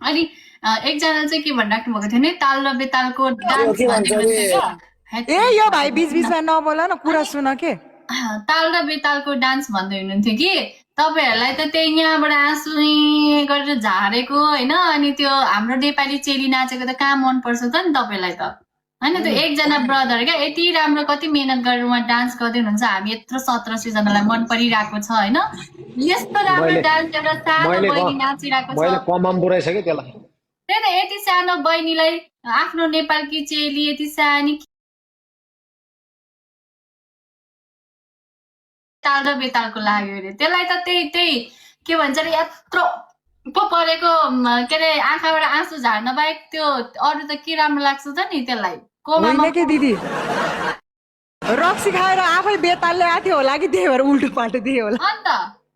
अनि एकजना चाहिँ के भनिराख्नु भएको थियो नि ताल र बेतालको डान्स ए यो भाइ बीच बीचमा नबोल न कुरा सुन के ताल र बेतालको डान्स भन्दै हुनुहुन्थ्यो कि तपाईहरुलाई त त्यही यहाँबाट आँसु गरेर झारेको हैन अनि त्यो हाम्रो नेपाली चेली नाचेको त कहाँ मन पर्छ त नि तपाईलाई त हैन त्यो एकजना ब्रदर क्या यति राम्रो कति मेहनत गरेर उहाँ डान्स गर्दै हुनुहुन्छ हामी यत्रो 1700 जनालाई मन परिरहेको छ हैन यस्तो राम्रो डान्स एउटा सानो बहिनी नाचिरहेको छ मैले कमाम पुराइछ के त्यसलाई त्यही त यति सानो बहिनीलाई आफ्नो नेपालकी चेली यति सानी ताल र बेतालको लाग्यो अरे त्यसलाई त त्यही के भन्छ अरे यत्रो पो परेको के अरे आँखाबाट आँसु झार्न बाहेक त्यो अरू त के राम्रो लाग्छ त नि त्यसलाई होइन के दिदी रक्सी खाएर आफै बेतालले आथ्यो होला कि त्यही भएर उल्टो पाल्टो दिए होला अन्त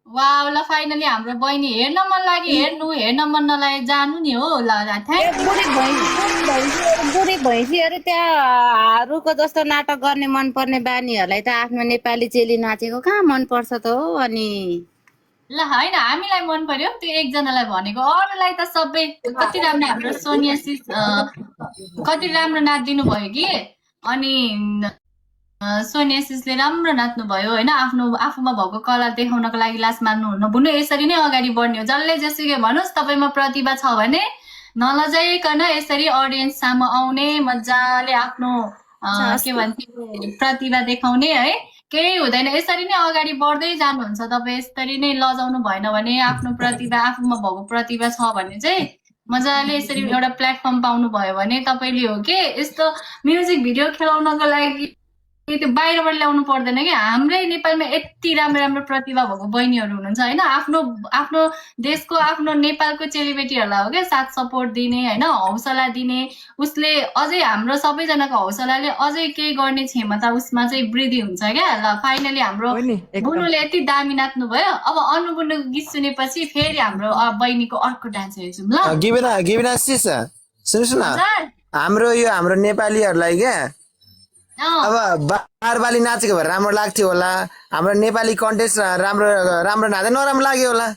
वाउ ल फाइनली हाम्रो बहिनी हेर्न मन लाग्यो हेर्न मन नलागे जानु नि हो ल बुढी भैँसीहरू त्यहाँहरूको जस्तो नाटक गर्ने मन पर्ने बानीहरूलाई त आफ्नो नेपाली चेली नाचेको कहाँ मन पर्छ त हो अनि ल होइन हामीलाई मन पर्यो त्यो एकजनालाई भनेको अरूलाई त सबै कति राम्रो हाम्रो सोनिया सिस कति राम्रो नाचिदिनु भयो कि अनि सोनिया सिसले राम्रो नाच्नु भयो होइन आफूमा भएको कला देखाउनको लागि लास मान्नु हुन्न बुनु यसरी नै अगाडि बढ्ने हो जसले जेसुकै भन्नुहोस् तपाईँमा प्रतिभा छ भने नलजाइकन यसरी अडियन्स सामु आउने मजाले आफ्नो के भन्छ प्रतिभा देखाउने है केही हुँदैन यसरी नै अगाडि बढ्दै जानुहुन्छ तपाईँ यसरी नै लजाउनु भएन भने आफ्नो प्रतिभा आफूमा भएको प्रतिभा छ भने चाहिँ मजाले यसरी एउटा प्लेटफर्म पाउनु भयो भने तपाईँले हो के यस्तो म्युजिक भिडियो खेलाउनको लागि त्यो बाहिरबाट ल्याउनु पर्दैन कि हाम्रै नेपालमा यति राम्रो राम्रो प्रतिभा भएको बहिनीहरू हुनुहुन्छ होइन आफ्नो देशको आफ्नो नेपालको चेलीबेटीहरूलाई हो क्या साथ सपोर्ट दिने होइन हौसला दिने उसले अझै हाम्रो सबैजनाको हौसलाले अझै केही गर्ने क्षमता उसमा चाहिँ वृद्धि हुन्छ क्या ल फाइनली हाम्रो बुनुले यति दामी नाच्नु भयो अब अनु बुनुको गीत सुनेपछि फेरि हाम्रो बहिनीको अर्को डान्स हेर्छौँ ल गिबिना सिस सुन्नुहोस् न हाम्रो नेपालीहरूलाई क्या अब बारबाली नाचेको भएर राम्रो लाग्थ्यो होला हाम्रो नेपाली कन्टेस्ट राम्रो नाच्दा नराम्रो लाग्यो होला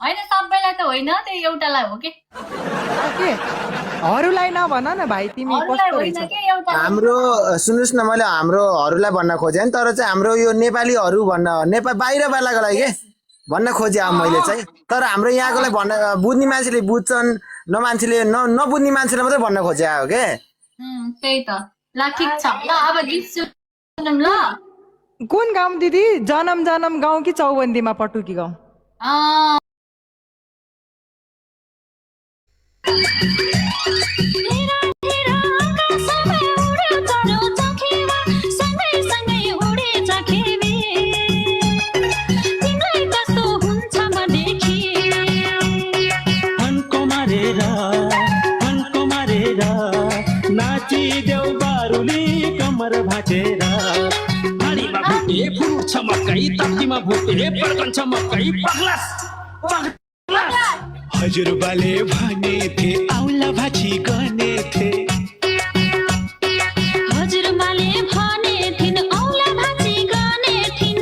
होइन सबैलाई त होइन त्यो एउटालाई हो के अरूलाई नभन न भाइ तिमी कस्तो रहेछ हाम्रो सुन्नुहोस् न मैले हाम्रोहरूलाई भन्न खोजेँ नि तर चाहिँ हाम्रो यो नेपालीहरू बाहिरवालाको लागि के भन्न खोजेँ अब मैले चाहिँ तर हाम्रो यहाँकोलाई भन्न बुझ्ने मान्छेले बुझ्छन् नबुझ्ने मान्छेले मात्रै भन्न खोजे हो के त्यही त ल ठिक छ ल अब गीत सुनौँ ल कुन गाउँ दिदी जनम गाउँ कि चौबन्दीमा पटुकी गाउँ मकै तप्तीमा भुटे पड्कन्छ मकै पग्लास हजुरबाले भने थे आउला भाची गर्ने थे हजुरबाले भने थिन आउला भाची गर्ने थिन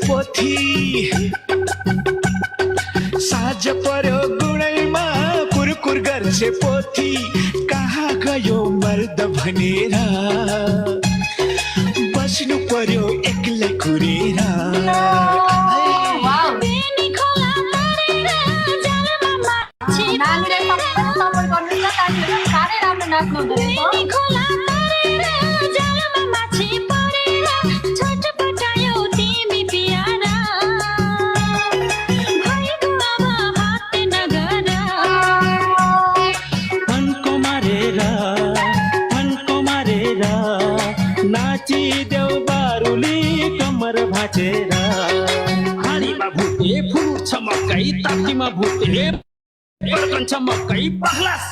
पोथी साँझ पर्यो गुणैमा कुरकुर गर्छ पोथी कहाँ गयो मर्द भनेर बस्नु पर्यो एक्लै कुरेर हाडीमा भुटे फुट्छ मकै तातीमा भुटे पड्कन्छ मकै पग्लास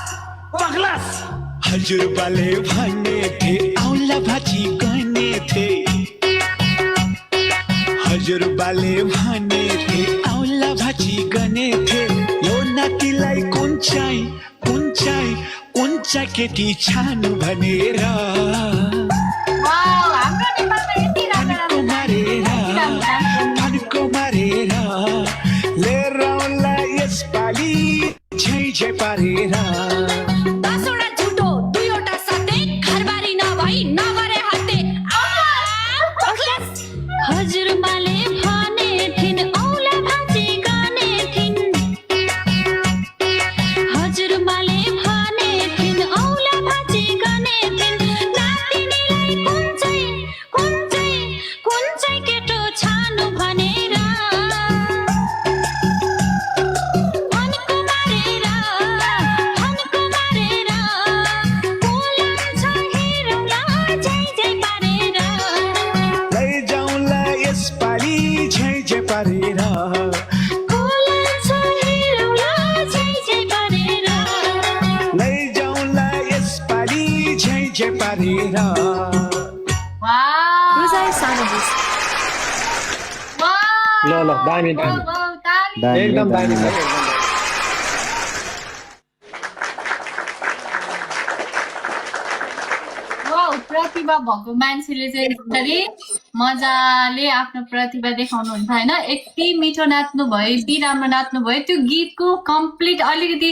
हजुरबाले भने थे औला भाजी गर्ने थे हजुरबाले भने थे औला भाजी गर्ने थे यो नातिलाई कुन चाहिँ केटी छानु भनेर वाउ, हाम्रो नेपालमा यति राम्रो फन्को मारेर लिएर आउला यसपालि झै पारेर दसवटा झुटो दुईवटा सत्य घरबारी नभई नगरे हत्ते हजुरबाले भने थिइन् औला भाजी गर्ने थिइन् हजुरबाले भने थिइन् औला भाजी गर्ने थिइन् नातिनीलाई कुन चाहिँ केटो छानु भनेर फन्को मारेर बोलान्छ हेरौँला झै पारेर लैजाउँला यसपालि झै पारेर बोलान्छ हेरौँला झै पारेर लैजाउँला यसपालि झै पारेर वाउ, रुजाई सानो बुझ वाउ, ल दामी वाउ, वाउ, ताली। एकदम दामी छ वाउ, प्रतिभा भएको मान्छेले चाहिँ यसरी मजाले आफ्नो प्रतिभा देखाउनुहुन्छ होइन। यति मिठो नाच्नु भयो, यति राम्रो नाच्नु भयो। त्यो गीतको कम्प्लिट अलिकति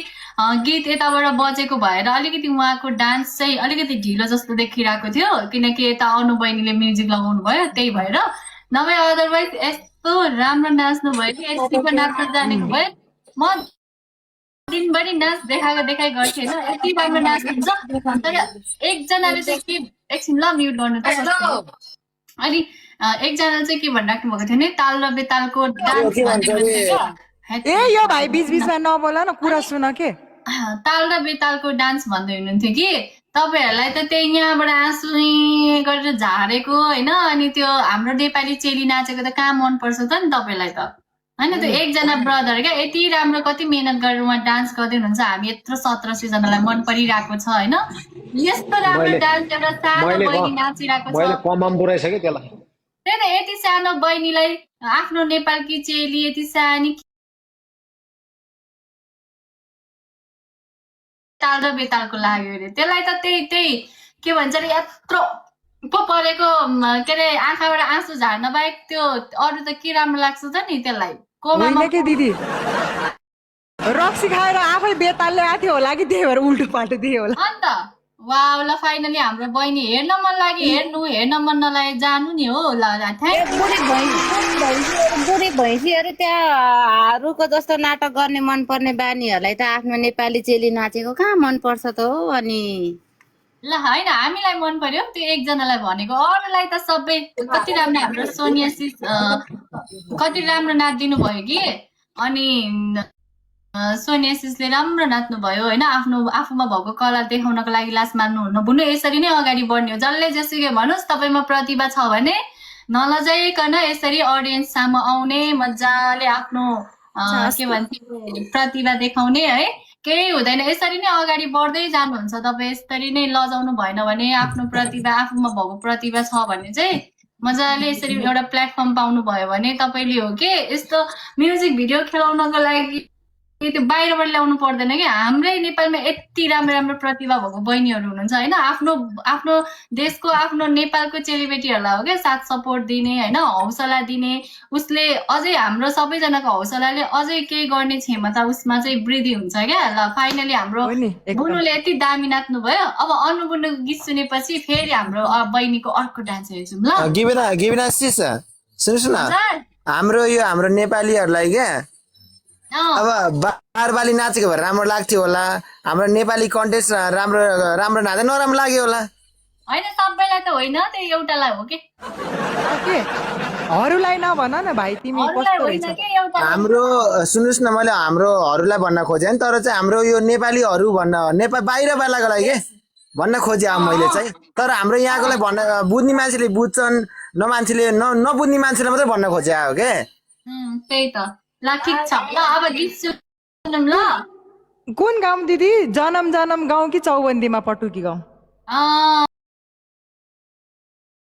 गीत यताबाट बजेको भएर अलिकति उहाँको डान्स चाहिँ अलिकति ढिलो जस्तो देखिरहेको थियो, किनकि यता अनु बहिनीले म्युजिक लगाउनु भयो, त्यही भएर। नभए अदरवाइज यस्तो राम्रो नाच्नु भयो कि यतिको नाच्न जानेको भए म दिनभरि नाच देखाइ गर्थेँ होइन। यति राम्रो नाच्नुहुन्छ। तर एकजनाले चाहिँ के, एकछिन ल म्युट गर्नु त। अनि एकजनाले चाहिँ के भनिराख्नु भएको थियो भने ताल र बेतालको डान्स ए यो भाइ बिच बिचमा नबोल न, कुरा सुन के। ताल र बेतालको डान्स भन्दै हुनुहुन्थ्यो कि तपाईँहरूलाई त त्यही यहाँबाट आँसु गरेर झारेको होइन। अनि त्यो हाम्रो नेपाली चेली नाचेको त कहाँ मनपर्छ त नि तपाईँलाई त होइन। त्यो एकजना ब्रदर क्या, यति राम्रो कति मेहनत गरेर उहाँ डान्स गर्दै हुनुहुन्छ। हामी यत्रो 1700 जनालाई मन परिरहेको छ होइन। यस्तो राम्रो डान्स एउटा सानो बहिनी नाचिरहेको छ। मैले कमाम पुऱ्याइसकेँ त्यसलाई। त्यही त, यति सानो बहिनीलाई आफ्नो नेपालकी चेली यति सानी ताल र बेतालको लाग्यो अरे। त्यसलाई त त्यही के भन्छ अरे, यत्रो पो परेको के अरे आँखाबाट आँसु झार्न बाहेक त्यो अरू त के राम्रो लाग्छ त नि त्यसलाई। होइन के दिदी, रक्सी खाएर आफै बेतालले आथ्यो होला कि त्यही भएर उल्टो पाल्टो दियो होला। अन्त वाउ, ल फाइनली हाम्रो बहिनी हेर्न मन लाग्यो, हेर्न मन नलागे जानु नि हो। ल बुढी भैँसीहरू त्यहाँहरूको जस्तो नाटक गर्ने मनपर्ने बानीहरूलाई त आफ्नो नेपाली चेली नाचेको कहाँ मनपर्छ त हो। अनि ल होइन, हामीलाई मन पर्यो त्यो एकजनालाई भनेको, अरूलाई त सबै कति राम्रो हाम्रो सोनिया सिस कति राम्रो नाचिदिनु भयो कि। अनि सोनिया सिसले राम्रो नाच्नु भयो होइन। आफूमा भएको कला देखाउनको लागि लास मान्नु नभुल्नु, यसरी नै अगाडि बढ्ने हो। जसले जेसुकै भन्नुहोस्, तपाईँमा प्रतिभा छ भने नलजाइकन यसरी अडियन्स सामु आउने, मजाले आफ्नो के भन्छ प्रतिभा देखाउने है, केही हुँदैन। यसरी नै अगाडि बढ्दै जानुहुन्छ तपाईँ। यसरी नै लजाउनु भएन भने आफ्नो प्रतिभा, आफूमा भएको प्रतिभा छ भने चाहिँ मजाले यसरी एउटा प्लेटफर्म पाउनु भयो भने तपाईँले हो के यस्तो म्युजिक भिडियो खेलाउनको लागि त्यो बाहिरबाट ल्याउनु पर्दैन कि। हाम्रै नेपालमा यति राम्रो राम्रो प्रतिभा भएको बहिनीहरू हुनुहुन्छ होइन। आफ्नो देशको, आफ्नो नेपालको चेलीबेटीहरूलाई हो क्या साथ सपोर्ट दिने होइन, हौसला दिने। उसले अझै हाम्रो सबैजनाको हौसलाले अझै केही गर्ने क्षमता उसमा चाहिँ वृद्धि हुन्छ क्या। ल फाइनली हाम्रो बुनुले यति दामी नाच्नु भयो। अब अनु बुनुको गीत सुनेपछि फेरि हाम्रो बहिनीको अर्को डान्स हेर्छौँ ल। गिबिना सिस सुन्नुहोस् न, हाम्रो नेपालीहरूलाई क्या अब बारबाली नाचेको भएर राम्रो लाग्थ्यो होला। हाम्रो नेपाली कन्टेस्ट राम्रो नाच्दा नराम्रो लाग्यो होला। होइन सबैलाई त होइन, त्यो एउटालाई हो कि। अरूलाई नभन न भाइ, तिमी कस्तो रहेछ। हाम्रो सुन्नुहोस् न, मैले हाम्रोहरूलाई भन्न खोजेँ तर चाहिँ हाम्रो यो नेपालीहरू बाहिर बेलाको लागि के भन्न खोजेँ अब मैले चाहिँ। तर हाम्रो यहाँकोलाई बुझ्ने मान्छेले बुझ्छन्, नबुझ्ने मान्छेले मात्रै भन्न खोजे हो के। त्यही त। ल ठिक छ, ल अब गीत सुनौँ ल। कुन गाउँ दिदी जनम जनम गाउँ कि चौबन्दीमा पटुकी गाउँ